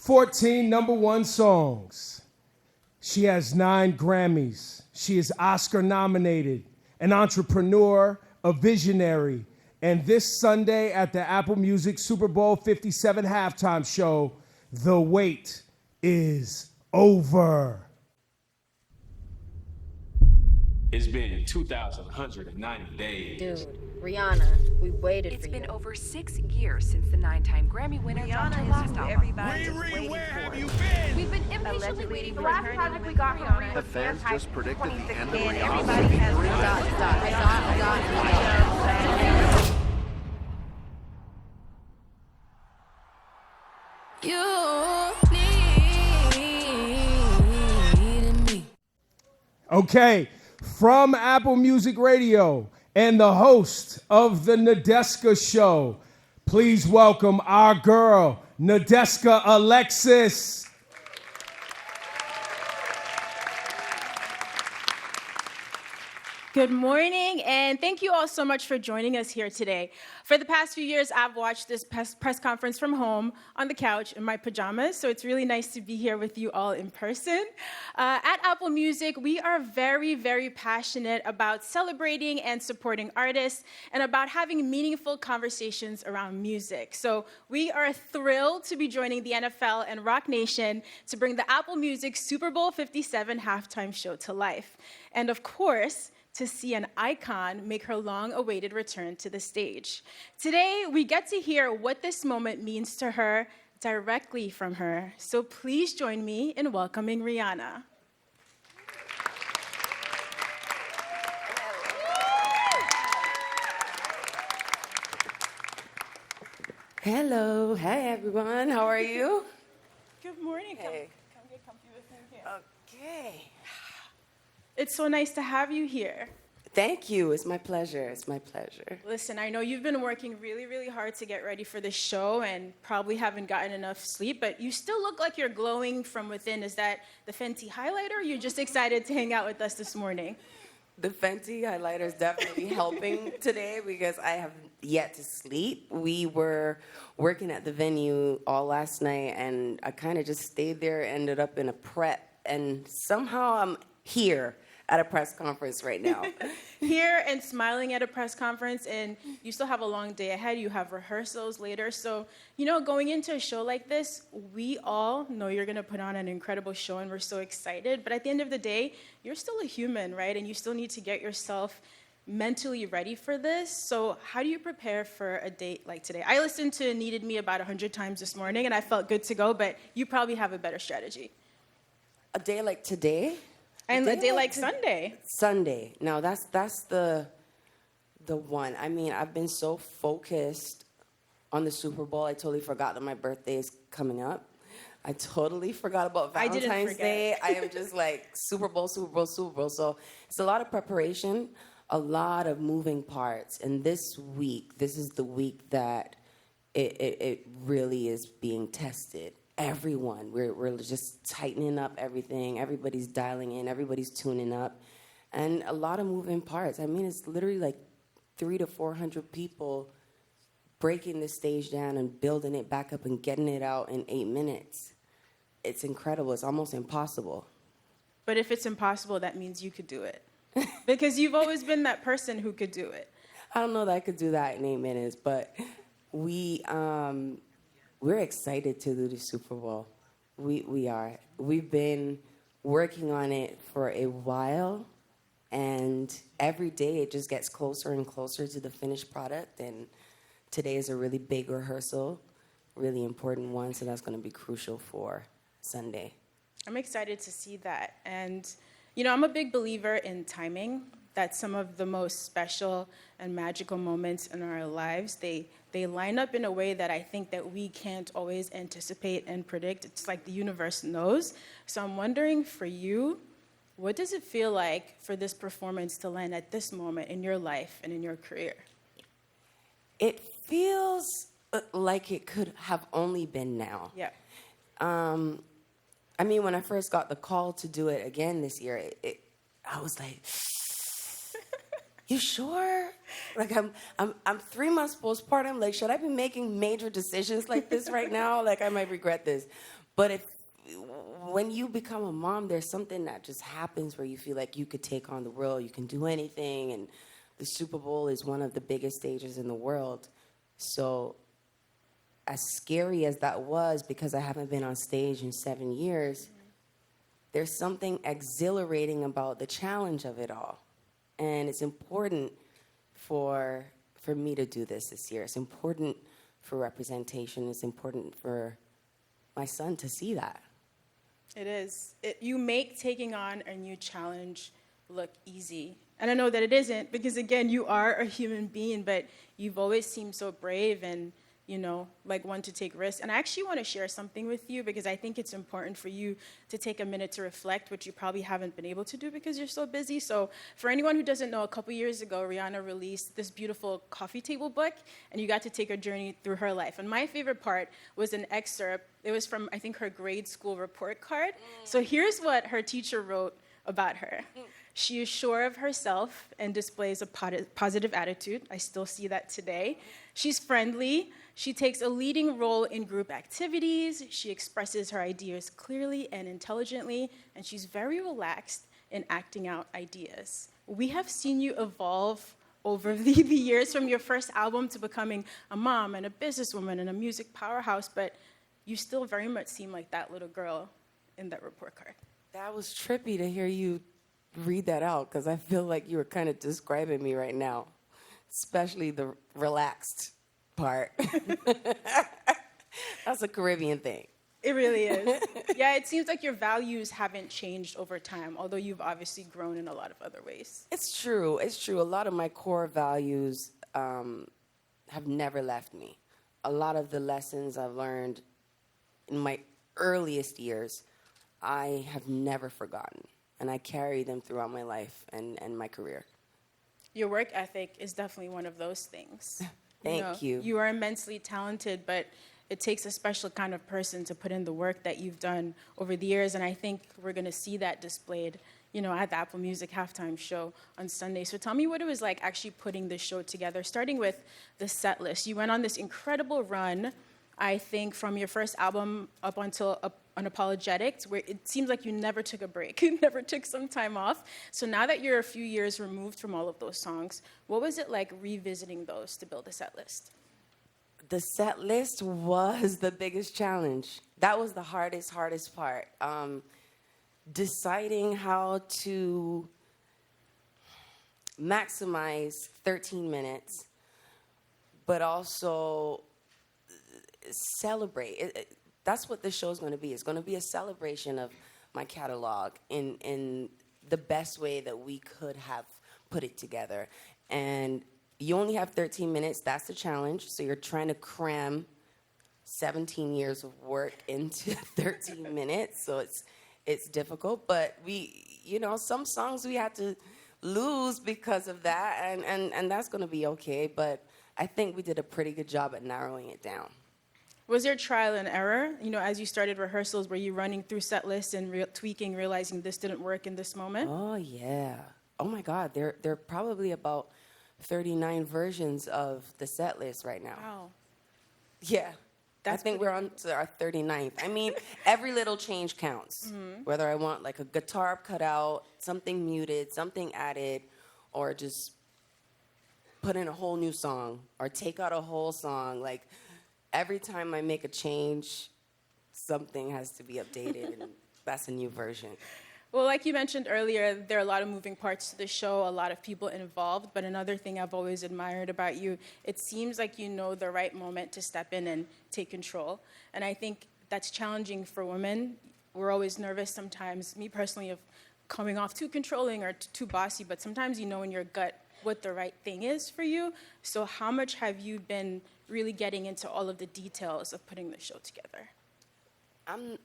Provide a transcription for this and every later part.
14 number one songs. She has 9 Grammys. She is Oscar nominated, an entrepreneur, a visionary. And this Sunday at the Apple Music Super Bowl 57 halftime show, the wait is over. It's been 2,190 days. Dude, Rihanna, we waited It's for you. been over 6 years since the 9-time Grammy winner dropped her last album. Everybody is waiting where for have it. you been? We've been impatiently waiting for last project we got from Rihanna. The fans just predicted the end of And Rihanna. everybody has You needed me. Okay, from Apple Music Radio and the host of the Nadeska Show, please welcome our girl, Nadeska Alexis. Good morning, and thank you all so much for joining us here today. For the past few years, I've watched this press conference from home on the couch in my pajamas, so it's really nice to be here with you all in person. At Apple Music, we are very, very passionate about celebrating and supporting artists and about having meaningful conversations around music. So we are thrilled to be joining the NFL and Rock Nation to bring the Apple Music Super Bowl 57 halftime show to life. And of course, to see an icon make her long-awaited return to the stage. Today, we get to hear what this moment means to her directly from her. So please join me in welcoming Rihanna. Hello. Hey, everyone. How are you? Good morning. Hey. Come get comfy with me here. Okay. It's so nice to have you here. Thank you. It's my pleasure. It's my pleasure. Listen, I know you've been working really, really hard to get ready for this show and probably haven't gotten enough sleep, but you still look like you're glowing from within. Is that the Fenty highlighter, or you're just excited to hang out with us this morning? The Fenty highlighter is definitely helping today because I have yet to sleep. We were working at the venue all last night, and I kind of just stayed there, ended up in a prep, and somehow I'm here at a press conference right now. Here and smiling at a press conference, and you still have a long day ahead. You have rehearsals later. So, going into a show like this, we all know you're going to put on an incredible show, and we're so excited. But at the end of the day, you're still a human, right? And you still need to get yourself mentally ready for this. So how do you prepare for a date like today? I listened to Needed Me about 100 times this morning, and I felt good to go, but you probably have a better strategy. A day like today? And a day like Sunday. Sunday. No, that's the one. I mean, I've been so focused on the Super Bowl, I totally forgot that my birthday is coming up. I totally forgot about Valentine's Day. I am just like Super Bowl, Super Bowl, Super Bowl. So it's a lot of preparation, a lot of moving parts. And this week, this is the week that it really is being tested. Everyone, we're just tightening up everything. Everybody's dialing in. Everybody's tuning up, and a lot of moving parts. I mean, it's literally like 300 to 400 people breaking the stage down and building it back up and getting it out in 8 minutes. It's incredible. It's almost impossible. But if it's impossible, that means you could do it, because you've always been that person who could do it. I don't know that I could do that in 8 minutes, but we're excited to do the Super Bowl. We are. We've been working on it for a while, and every day it just gets closer and closer to the finished product. And today is a really big rehearsal, really important one, so that's going to be crucial for Sunday. I'm excited to see that. And, I'm a big believer in timing, that some of the most special and magical moments in our lives, they line up in a way that I think that we can't always anticipate and predict. It's like the universe knows. So I'm wondering for you, what does it feel like for this performance to land at this moment in your life and in your career? It feels like it could have only been now. Yeah. I mean, when I first got the call to do it again this year, I was like, you sure? Like, I'm 3 months postpartum. Like, should I be making major decisions like this right now? Like, I might regret this. But when you become a mom, there's something that just happens where you feel like you could take on the world, you can do anything, and the Super Bowl is one of the biggest stages in the world. So as scary as that was, because I haven't been on stage in 7 years, there's something exhilarating about the challenge of it all. And it's important for me to do this year. It's important for representation. It's important for my son to see that. It is. You make taking on a new challenge look easy. And I know that it isn't, because again, you are a human being, but you've always seemed so brave and, you know, like one to take risks. And I actually want to share something with you, because I think it's important for you to take a minute to reflect, which you probably haven't been able to do because you're so busy. So for anyone who doesn't know, a couple years ago, Rihanna released this beautiful coffee table book, and you got to take a journey through her life. And my favorite part was an excerpt. It was from, I think, her grade school report card. So here's what her teacher wrote about her. She is sure of herself and displays a positive attitude. I still see that today. She's friendly. She takes a leading role in group activities. She expresses her ideas clearly and intelligently, and she's very relaxed in acting out ideas. We have seen you evolve over the years, from your first album to becoming a mom and a businesswoman and a music powerhouse, but you still very much seem like that little girl in that report card. That was trippy to hear you read that out, because I feel like you were kind of describing me right now, especially the relaxed part. That's a Caribbean thing. It really is. Yeah, it seems like your values haven't changed over time, although you've obviously grown in a lot of other ways. It's true. It's true. A lot of my core values have never left me. A lot of the lessons I've learned in my earliest years, I have never forgotten. And I carry them throughout my life and my career. Your work ethic is definitely one of those things. Thank you. You are immensely talented, but it takes a special kind of person to put in the work that you've done over the years, and I think we're going to see that displayed, you know, at the Apple Music halftime show on Sunday. So tell me what it was like actually putting this show together, starting with the set list. You went on this incredible run, I think, from your first album up until Unapologetics, where it seems like you never took a break, you never took some time off. So now that you're a few years removed from all of those songs, what was it like revisiting those to build a set list? The set list was the biggest challenge. That was the hardest part. Deciding how to maximize 13 minutes, but also celebrate. That's what the show's going to be. It's going to be a celebration of my catalog in the best way that we could have put it together. And you only have 13 minutes. That's the challenge. So you're trying to cram 17 years of work into 13 minutes. So it's difficult. But some songs we had to lose because of that, and that's going to be okay. But I think we did a pretty good job at narrowing it down. Was there trial and error? You know, as you started rehearsals, were you running through set lists and tweaking, realizing this didn't work in this moment? Oh, yeah. Oh, my God. There are probably about 39 versions of the set list right now. Wow. Yeah. I think we're on to our 39th. I mean, every little change counts. Mm-hmm. Whether I want like a guitar cut out, something muted, something added, or just put in a whole new song, or take out a whole song. Like, every time I make a change, something has to be updated, and that's a new version. Well, like you mentioned earlier, there are a lot of moving parts to the show, a lot of people involved, but another thing I've always admired about you, it seems like you know the right moment to step in and take control. And I think that's challenging for women. We're always nervous sometimes, me personally, of coming off too controlling or too bossy, but sometimes you know in your gut what the right thing is for you. So how much have you been really getting into all of the details of putting the show together?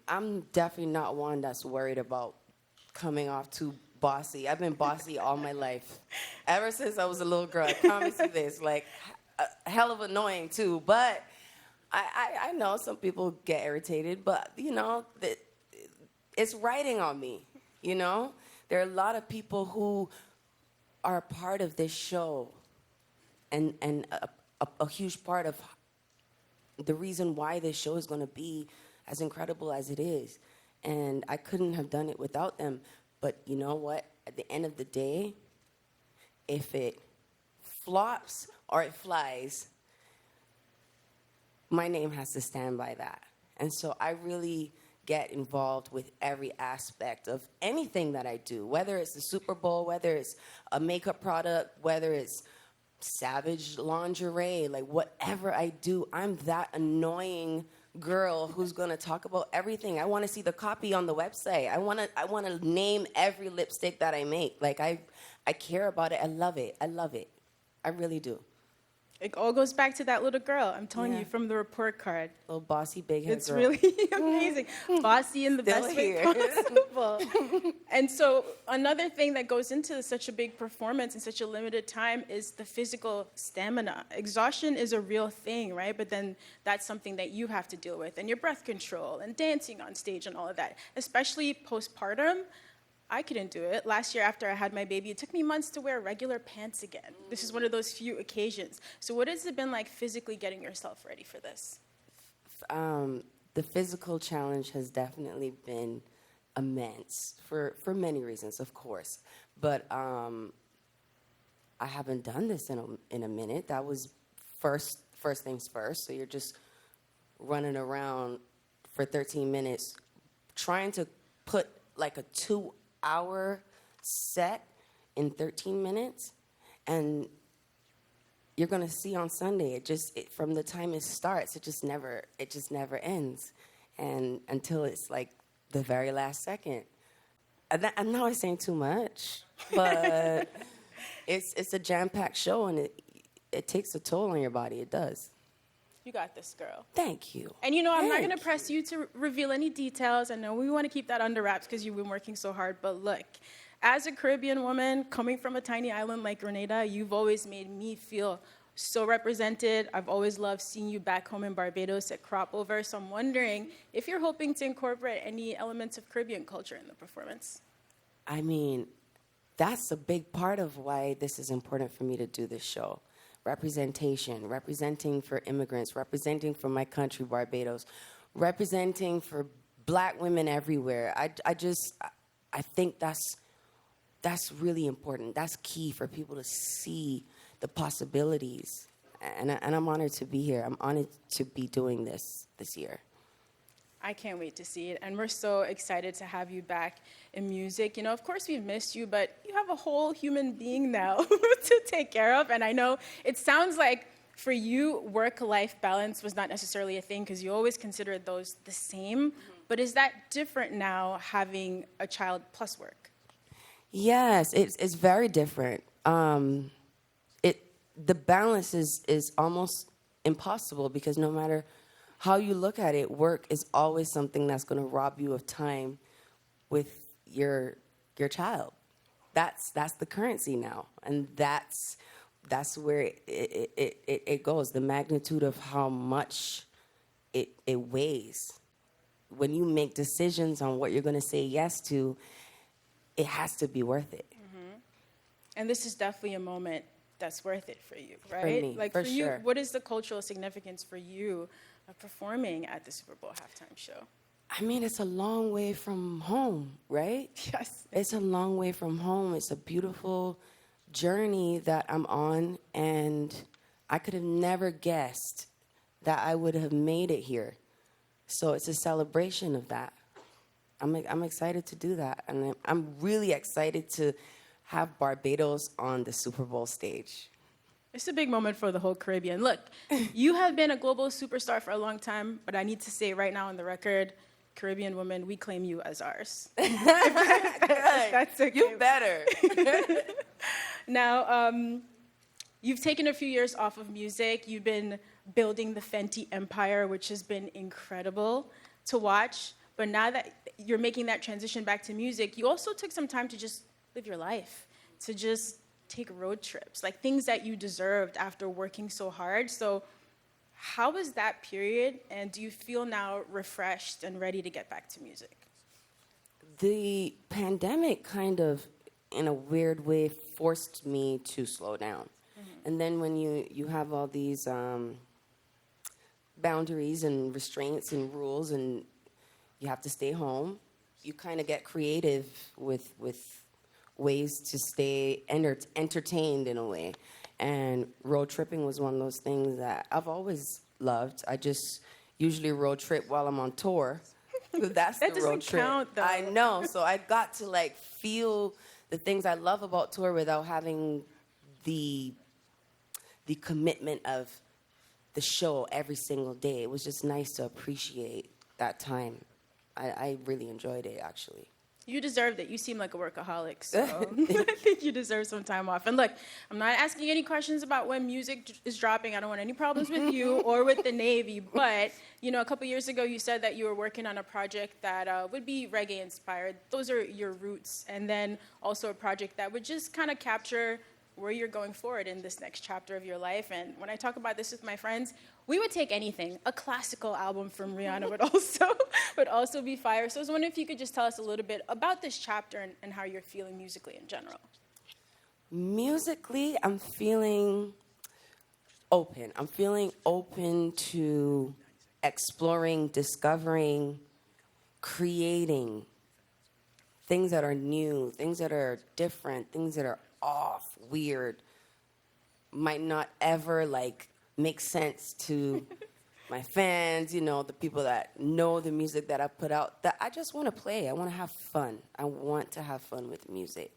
I'm definitely not one that's worried about coming off too bossy. I've been bossy all my life. Ever since I was a little girl, I promise you this. Like, hell of annoying, too. But I know some people get irritated, but, it's writing on me, There are a lot of people who are a part of this show, and a huge part of the reason why this show is going to be as incredible as it is. And I couldn't have done it without them. But you know what? At the end of the day, if it flops or it flies, my name has to stand by that. And so I really get involved with every aspect of anything that I do, whether it's the Super Bowl, whether it's a makeup product, whether it's Savage lingerie, like whatever I do, I'm that annoying girl who's gonna talk about everything. I want to see the copy on the website. I want to name every lipstick that I make. Like I care about it. I love it. I really do. It all goes back to that little girl. I'm telling Yeah. you from the report card. Little bossy big head It's girl. really amazing. Bossy in the Still best here. way possible. And so another thing that goes into such a big performance in such a limited time is the physical stamina. Exhaustion is a real thing, right? But then that's something that you have to deal with, and your breath control and dancing on stage and all of that. Especially postpartum, I couldn't do it. Last year after I had my baby, it took me months to wear regular pants again. This is one of those few occasions. So what has it been like physically getting yourself ready for this? The physical challenge has definitely been immense for many reasons, of course. But I haven't done this in a minute. That was first things first. So you're just running around for 13 minutes trying to put like a 2-hour set in 13 minutes, and you're gonna see on Sunday. From the time it starts, it just never ends, and until it's like the very last second. I know I'm saying too much, but it's a jam-packed show, and it takes a toll on your body. It does. You got this, girl. Thank you. And you know, I'm not Thank going to press you to reveal any details. I know we want to keep that under wraps because you've been working so hard. But look, as a Caribbean woman coming from a tiny island like Grenada, you've always made me feel so represented. I've always loved seeing you back home in Barbados at Crop Over. So I'm wondering if you're hoping to incorporate any elements of Caribbean culture in the performance. I mean, that's a big part of why this is important for me to do this show. Representation, representing for immigrants, representing for my country, Barbados, representing for black women everywhere. I think that's really important. That's key for people to see the possibilities. And I'm honored to be here. I'm honored to be doing this year. I can't wait to see it, and we're so excited to have you back in music. You know, of course we've missed you, but you have a whole human being now to take care of, and I know it sounds like for you, work-life balance was not necessarily a thing because you always considered those the same, but is that different now having a child plus work? Yes, it's very different. The balance is almost impossible because no matter how you look at it, work is always something that's going to rob you of time with your child. That's the currency now, and that's where it goes. The magnitude of how much it weighs. When you make decisions on what you're going to say yes to, it has to be worth it. Mm-hmm. And this is definitely a moment that's worth it for you, right? For me, like for you, sure. What is the cultural significance for you of performing at the Super Bowl halftime show? I mean, it's a long way from home, right? Yes. It's a long way from home. It's a beautiful journey that I'm on, and I could have never guessed that I would have made it here. So it's a celebration of that. I'm excited to do that, and I'm really excited to have Barbados on the Super Bowl stage. It's a big moment for the whole Caribbean. Look, you have been a global superstar for a long time, but I need to say right now on the record, Caribbean women, we claim you as ours. That's okay. You better. Now, you've taken a few years off of music. You've been building the Fenty empire, which has been incredible to watch. But now that you're making that transition back to music, you also took some time to just live your life, to just take road trips, like things that you deserved after working so hard. So how was that period, and do you feel now refreshed and ready to get back to music? The pandemic kind of, in a weird way, forced me to slow down. Mm-hmm. And then when you have all these boundaries and restraints and rules, and you have to stay home. You kind of get creative with ways to stay entertained in a way. And road tripping was one of those things that I've always loved. I just usually road trip while I'm on tour. That's That the road doesn't trip. count, though. I know. So I got to like feel the things I love about tour without having the commitment of the show every single day. It was just nice to appreciate that time. I really enjoyed it, actually. You deserved it. You seem like a workaholic, so I think you deserve some time off. And look, I'm not asking any questions about when music is dropping. I don't want any problems with you or with the Navy. But, you know, a couple years ago, you said that you were working on a project that would be reggae-inspired. Those are your roots. And then also a project that would just kind of capture where you're going forward in this next chapter of your life. And when I talk about this with my friends, we would take anything. A classical album from Rihanna would also be fire. So I was wondering if you could just tell us a little bit about this chapter and how you're feeling musically in general. Musically, I'm feeling open. I'm feeling open to exploring, discovering, creating things that are new, things that are different, things that are off, weird, might not ever like make sense to my fans, you know, the people that know the music that I put out, that I just want to play. I want to have fun. I want to have fun with music.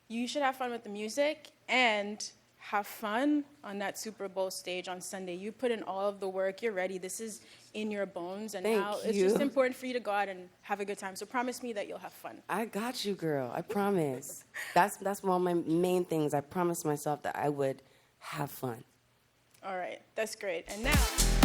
You should have fun with the music and have fun on that Super Bowl stage on Sunday. You put in all of the work. You're ready. This is in your bones. And now it's just important for you to go out and have a good time. So promise me that you'll have fun. I got you, girl. I promise. That's one of my main things. I promised myself that I would have fun. All right. That's great. And now...